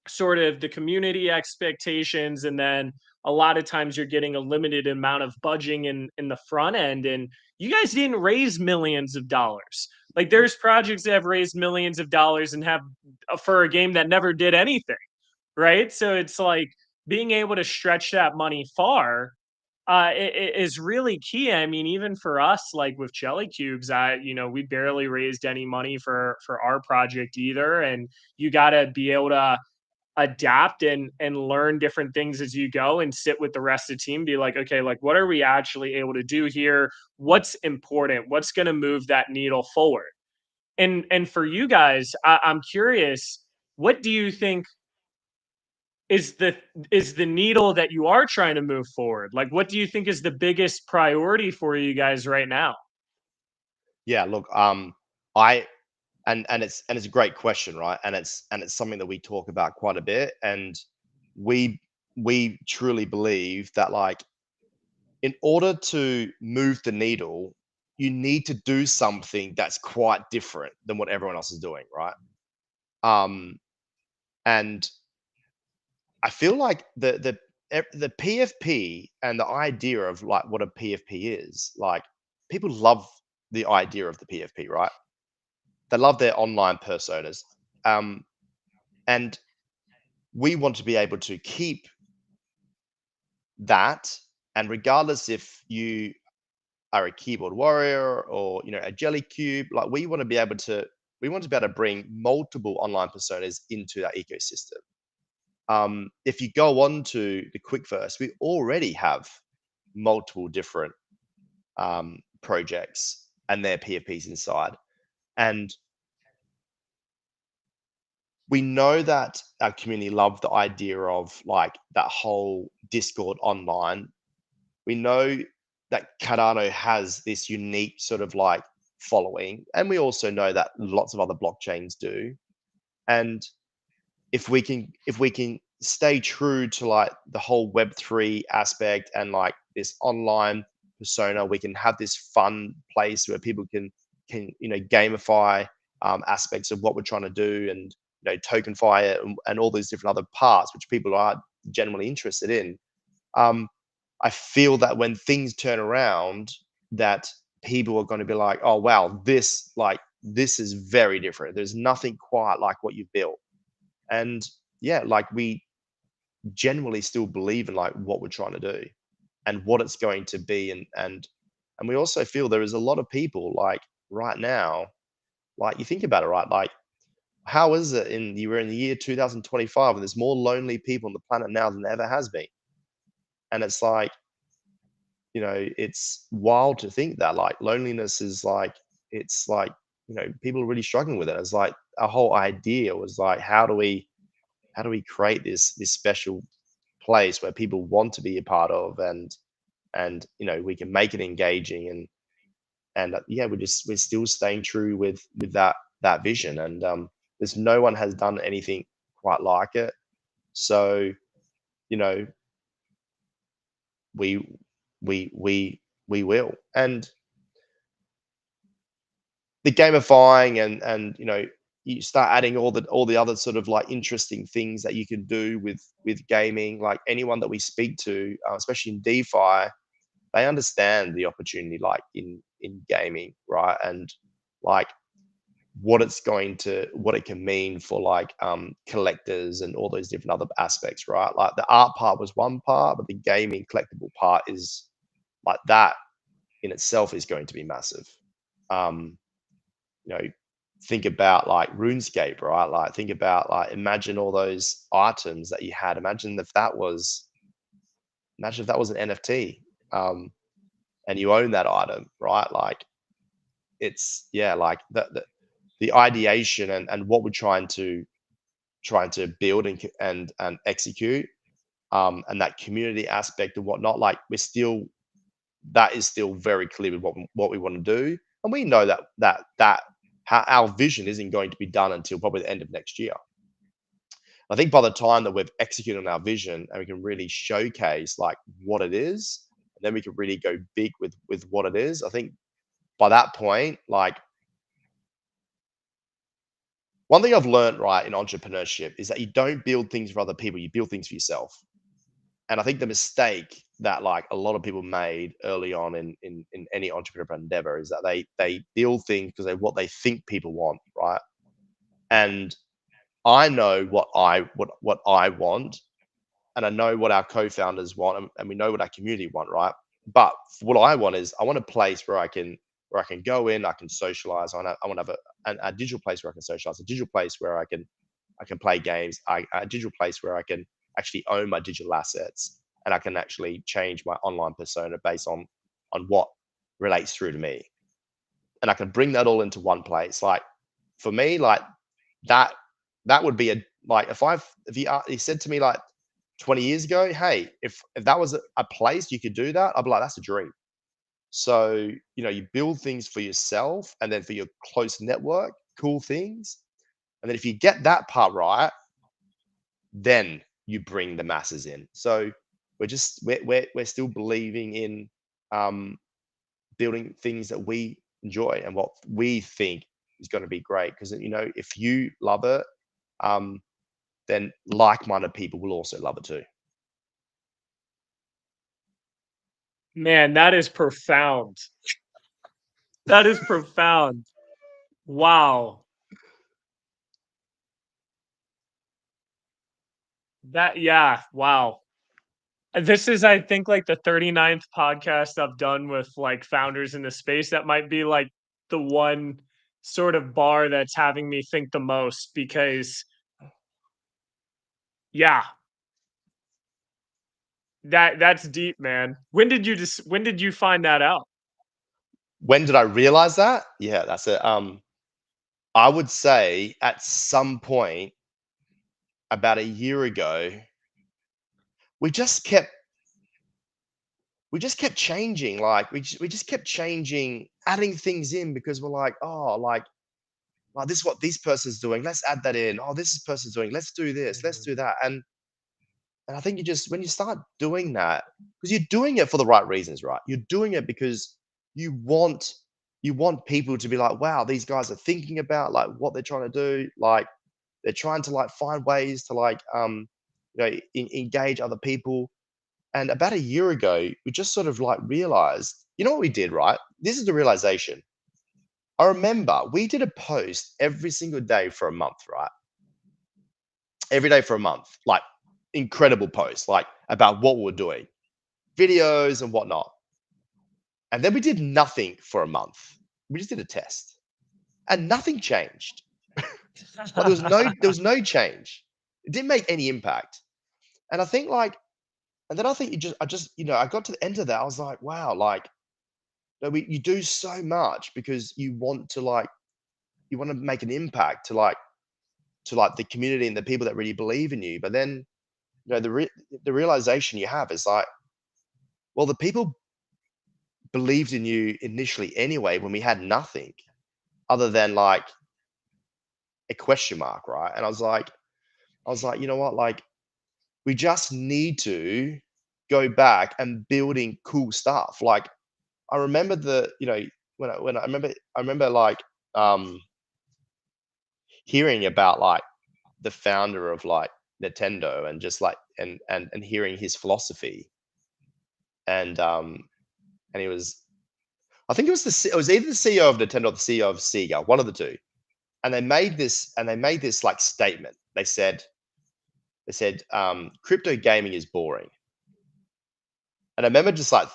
sort of the community expectations, and then a lot of times you're getting a limited amount of budging in the front end, and you guys didn't raise millions of dollars. Like there's projects that have raised millions of dollars and have for a game that never did anything, right? So it's like being able to stretch that money far is really key. I mean, even for us, like with Jelly Cubes, we barely raised any money for our project either, and you got to be able to adapt and learn different things as you go and sit with the rest of the team, be like, okay, like what are we actually able to do here? What's important? What's going to move that needle forward? And for you guys, I'm curious, what do you think is the needle that you are trying to move forward? Like what do you think is the biggest priority for you guys right now? yeah. Look, I and it's a great question, right? And it's something that we talk about quite a bit, and we we truly believe that like in order to move the needle, you need to do something that's quite different than what everyone else is doing, right? Um, and I feel like the PFP and the idea of like what a PFP is, like people love the idea of the PFP, right? They love their online personas. Um, and we want to be able to keep that. And regardless if you are a keyboard warrior or a jelly cube, like we want to be able to bring multiple online personas into that ecosystem. If you go on to the Quickverse, we already have multiple different projects and their PFPs inside. And we know that our community love the idea of like that whole Discord online. We know that Cardano has this unique sort of like following, and we also know that lots of other blockchains do. And if we can stay true to like the whole Web3 aspect and like this online persona, we can have this fun place where people can gamify aspects of what we're trying to do, and tokenify it, and all these different other parts which people are generally interested in. um, I feel that when things turn around, that people are going to be like, oh wow, this is very different. There's nothing quite like what you built. And yeah, like we genuinely still believe in like what we're trying to do and what it's going to be. And we also feel there is a lot of people like right now, like you think about it, right? Like how is it you were in the year 2025 and there's more lonely people on the planet now than there ever has been? And it's like, it's wild to think that like loneliness is like, it's like, people are really struggling with it. It's like our whole idea was like, how do we create this special place where people want to be a part of, and we can make it engaging, and yeah, we're still staying true with that vision, and there's no one has done anything quite like it. So you know we we will. And the gamifying, and you start adding all the other sort of like interesting things that you can do with gaming. Like anyone that we speak to, especially in DeFi, they understand the opportunity like in gaming, right? And like what it can mean for like collectors and all those different other aspects, right? Like the art part was one part, but the gaming collectible part is like that in itself is going to be massive. um you know think about like RuneScape, right? Like think about, like, imagine all those items that you had. Imagine if that was an NFT, um and you own that item, right? Like it's, yeah, like the ideation, and what we're trying to build and execute, and that community aspect and whatnot. Like that is still very clear with what we want to do, and we know that how our vision isn't going to be done until probably the end of next year. I think by the time that we've executed on our vision and we can really showcase like what it is, and then we can really go big with what it is. I think by that point, like, one thing I've learned, right, in entrepreneurship is that you don't build things for other people, you build things for yourself. And I think the mistake that like a lot of people made early on in any entrepreneurial endeavor is that they build things because they what they think people want, right? And I know what I want, and I know what our co-founders want, and we know what our community want, right? But what I want is I want a place where I can go in, I can socialize. I want to have a digital place where I can socialize, a digital place where I can play games, a digital place where I can actually own my digital assets, and I can actually change my online persona based on what relates through to me, and I can bring that all into one place. Like for me, like that that would be a like if you said to me like 20 years ago, hey, if that was a place you could do that, I'd be like, that's a dream. So you build things for yourself, and then for your close network, cool things, and then if you get that part right, then you bring the masses in. So we're still believing in um, building things that we enjoy and what we think is going to be great. Because if you love it, um, then like-minded people will also love it too. Man, that is profound. That is profound. Wow. Yeah, wow. This is, I think, like the 39th podcast I've done with like founders in the space. That might be like the one sort of bar that's having me think the most because yeah, that's deep, man. When did you find that out? When did I realize that? Yeah, that's it. I would say at some point about a year ago, we just kept we just kept changing. Like we just kept changing, adding things in because we're like, oh, like this is what this person's doing. Let's add that in. Oh, this is person's doing. Let's do this. Let's Mhm. do that. And I think you just when you start doing that, because you're doing it for the right reasons, right? You're doing it because you want you want people to be like, wow, these guys are thinking about like what they're trying to do. Like they're trying to like find ways to like engage other people. And about a year ago, we just sort of like realized, what we did, right? This is the realization. I remember we did a post every single day for a month, right? Every day for a month, like incredible posts, like about what we're doing, videos and whatnot. And then we did nothing for a month. We just did a test and nothing changed. Like there was no change. It didn't make any impact. And I think like, and then I think I got to the end of that. I was like, wow, like, you do so much because you want to make an impact to like the community and the people that really believe in you. But then, the realization you have is like, well, the people believed in you initially anyway when we had nothing other than like a question mark, right? And I was like, you know what, like we just need to go back and building cool stuff. Like I remember when I remember like hearing about like the founder of like Nintendo and just like and hearing his philosophy and he was I think it was either the CEO of Nintendo or the CEO of Sega, one of the two. And they made this like statement. They said crypto gaming is boring. And I remember just like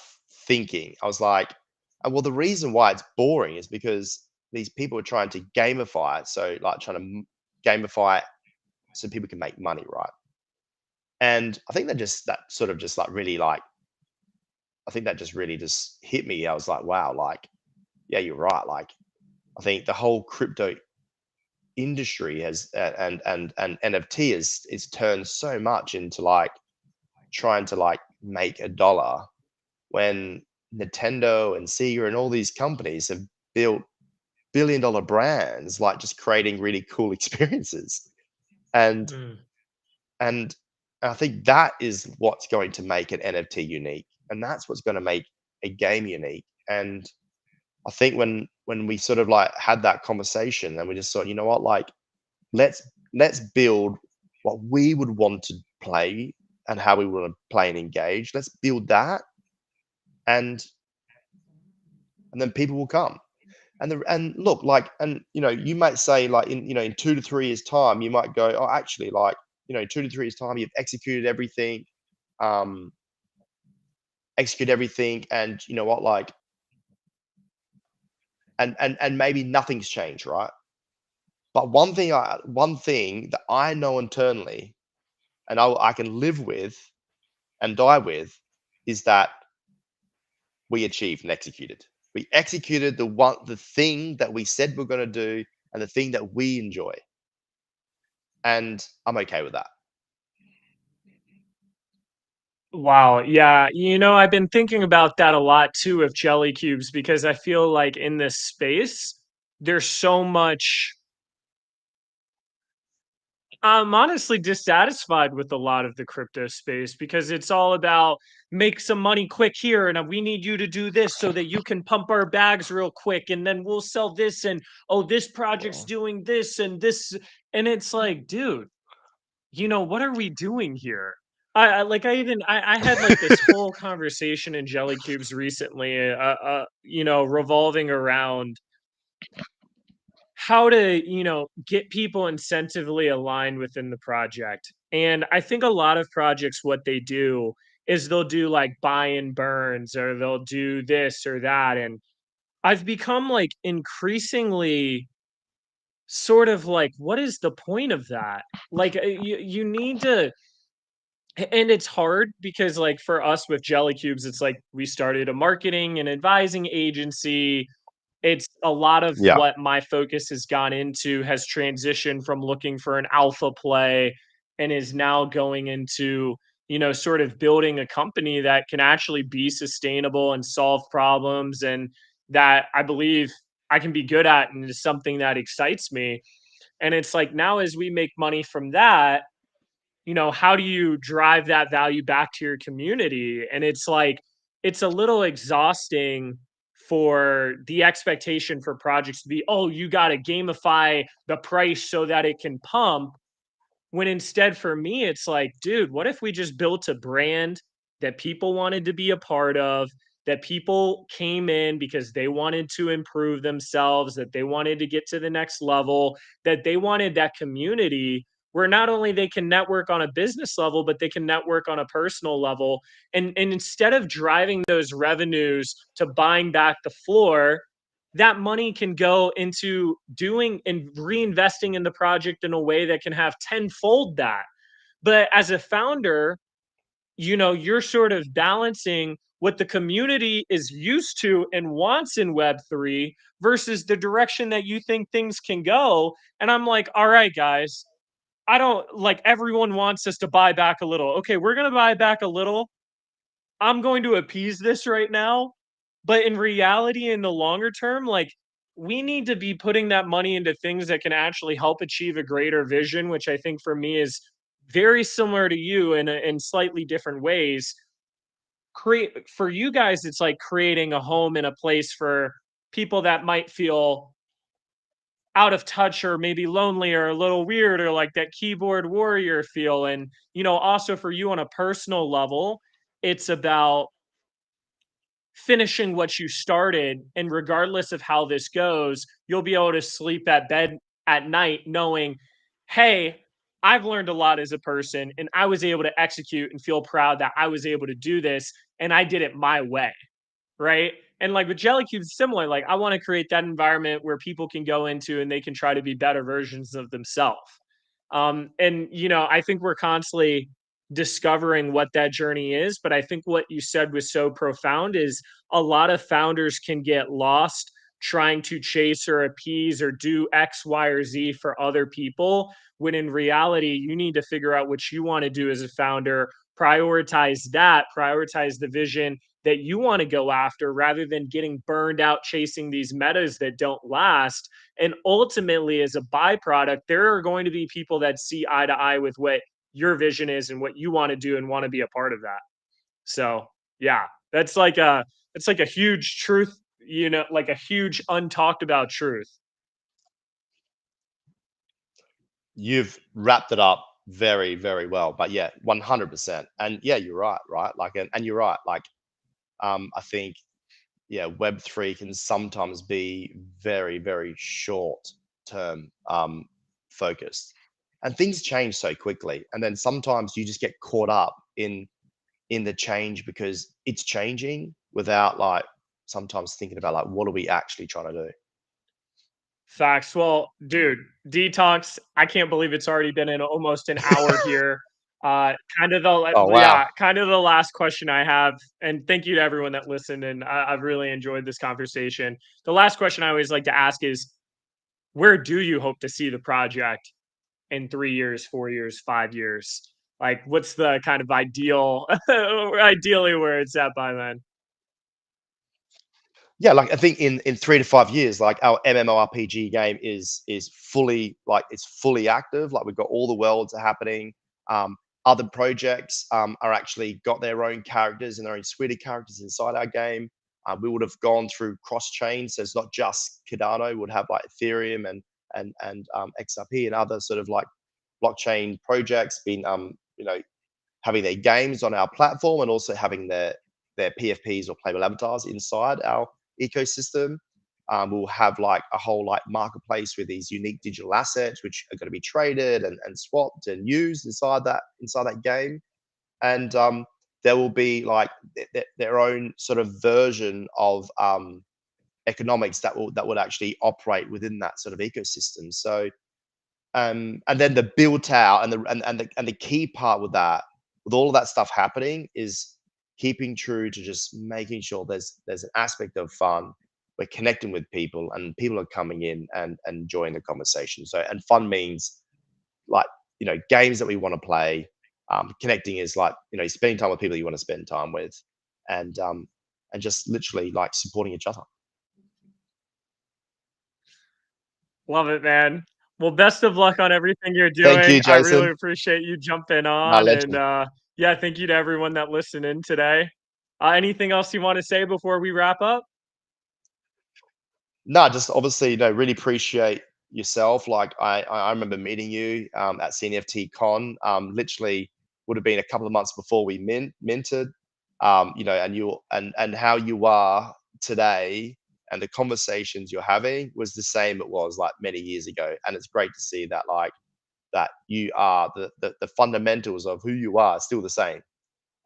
thinking, I was like, well, the reason why it's boring is because these people are trying to gamify it. So like trying to gamify it so people can make money, right? And I think that sort of just like really like I think that just really just hit me. I was like, wow, like, yeah, you're right. Like, I think the whole crypto industry has and NFT is turned so much into like trying to like make a dollar when Nintendo and Sega and all these companies have built billion-dollar brands like just creating really cool experiences. And Mm. and I think that is what's going to make an NFT unique. And that's what's going to make a game unique. And I think when we sort of like had that conversation and we just thought, you know what, like let's let's build what we would want to play and how we want to play and engage. Let's build that and then people will come. And look, like, and you might say like in 2 to 3 years time, you might go, oh, actually, like, 2 to 3 years time, you've um, execute everything, and you know what, like, and maybe nothing's changed, right? But one thing that I know internally, and I can live with and die with, is that we achieved and executed. We executed the thing that we said we're going to do, and the thing that we enjoy, and I'm okay with that. Wow. Yeah. I've been thinking about that a lot too with jelly cubes because I feel like in this space, there's so much. I'm honestly dissatisfied with a lot of the crypto space because it's all about make some money quick here and we need you to do this so that you can pump our bags real quick and then we'll sell this and oh this project's doing this and this and it's like dude what are we doing here? I had like this whole conversation in Jelly Cubes recently, revolving around how to, get people incentively aligned within the project. And I think a lot of projects, what they do is they'll do like buy and burns or they'll do this or that. And I've become like increasingly sort of like, what is the point of that? Like, you need to and it's hard because like for us with jelly cubes it's like we started a marketing and advising agency. It's a lot of Yeah, what my focus has gone into has transitioned from looking for an alpha play and is now going into sort of building a company that can actually be sustainable and solve problems and that I believe I can be good at and is something that excites me. And it's like now as we make money from that, how do you drive that value back to your community? And it's like, it's a little exhausting for the expectation for projects to be, oh, you got to gamify the price so that it can pump. When instead, for me, it's like, dude, what if we just built a brand that people wanted to be a part of, that people came in because they wanted to improve themselves, that they wanted to get to the next level, that they wanted that community where not only they can network on a business level, but they can network on a personal level. And instead of driving those revenues to buying back the floor, that money can go into doing and reinvesting in the project in a way that can have tenfold that. But as a founder, you're sort of balancing what the community is used to and wants in Web3 versus the direction that you think things can go. And I'm like, all right, guys, I don't like everyone wants us to buy back a little. Okay, we're going to buy back a little. I'm going to appease this right now. But in reality, in the longer term, like we need to be putting that money into things that can actually help achieve a greater vision, which I think for me is very similar to you in slightly different ways. Create for you guys, it's like creating a home and a place for people that might feel out of touch or maybe lonely or a little weird or like that keyboard warrior feel. And also for you on a personal level, it's about finishing what you started, and regardless of how this goes, you'll be able to sleep at bed at night knowing, hey, I've learned a lot as a person and I was able to execute and feel proud that I was able to do this and I did it my way, right? And like with Jelly Cubes, similar. Like I want to create that environment where people can go into and they can try to be better versions of themselves. And I think we're constantly discovering what that journey is. But I think what you said was so profound is a lot of founders can get lost trying to chase or appease or do X, Y, or Z for other people. When in reality, you need to figure out what you want to do as a founder, prioritize that, prioritize the vision that you want to go after rather than getting burned out chasing these metas that don't last. And ultimately, as a byproduct, there are going to be people that see eye to eye with what your vision is and what you want to do and want to be a part of that. So yeah, that's like a huge truth, like a huge untalked about truth. You've wrapped it up very, very well. But yeah, 100%. And yeah, you're right, right? Like, and you're right. Like, I think, yeah, Web3 can sometimes be very, very short term focused, and things change so quickly. And then sometimes you just get caught up in the change because it's changing without like sometimes thinking about like what are we actually trying to do. Facts. Well, dude, detox. I can't believe it's already been in almost an hour here. Kind of the Oh wow. yeah, kind of the last question I have, and thank you to everyone that listened. And I've really enjoyed this conversation. The last question I always like to ask is, where do you hope to see the project in 3 years, 4 years, 5 years? Like, what's the kind of ideal, ideally where it's at by then? Yeah, like I think in 3 to 5 years, like our MMORPG game is fully like it's fully active. Like we've got all the worlds are happening. Other projects are actually got their own characters and their own suite of characters inside our game. We would have gone through cross chains, so it's not just Cardano. Would have like Ethereum and XRP and other sort of like blockchain projects been having their games on our platform and also having their PFPs or playable avatars inside our ecosystem. We'll have like a whole like marketplace with these unique digital assets which are going to be traded and swapped and used inside that game. And there will be like their own sort of version of economics that would actually operate within that sort of ecosystem. So and then the built out and the key part with all of that stuff happening is keeping true to just making sure there's an aspect of fun. We're connecting with people and people are coming in and enjoying the conversation. So and fun means like games that we want to play. Connecting is like spending time with people you want to spend time with, and just literally like supporting each other. Love it, man. Well, best of luck on everything you're Thank you, doing. I really Jason. appreciate you jumping My on. And legend. yeah, thank you to everyone that listened in today. Anything else you want to say before we wrap up? No, just obviously, really appreciate yourself. Like I remember meeting you at CNFT Con. Literally would have been a couple of months before we minted. And and how you are today and the conversations you're having was the same it was like many years ago. And it's great to see that like that you are the fundamentals of who you are still the same.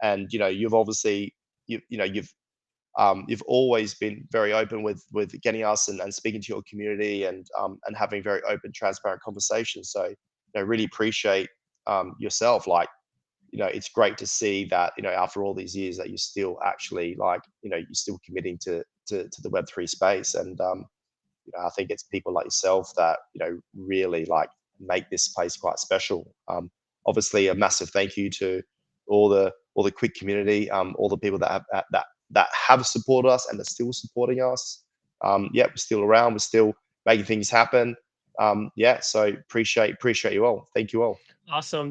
And you've obviously you've you've always been very open with getting us and speaking to your community and having very open, transparent conversations. So, really appreciate yourself. Like, it's great to see that, after all these years that you're still actually like, you're still committing to the Web3 space. And I think it's people like yourself that, really like make this place quite special. Obviously, a massive thank you to all the quick community, all the people that have supported us and are still supporting us. Yeah, we're still around. We're still making things happen. Yeah, so appreciate you all. Thank you all. Awesome.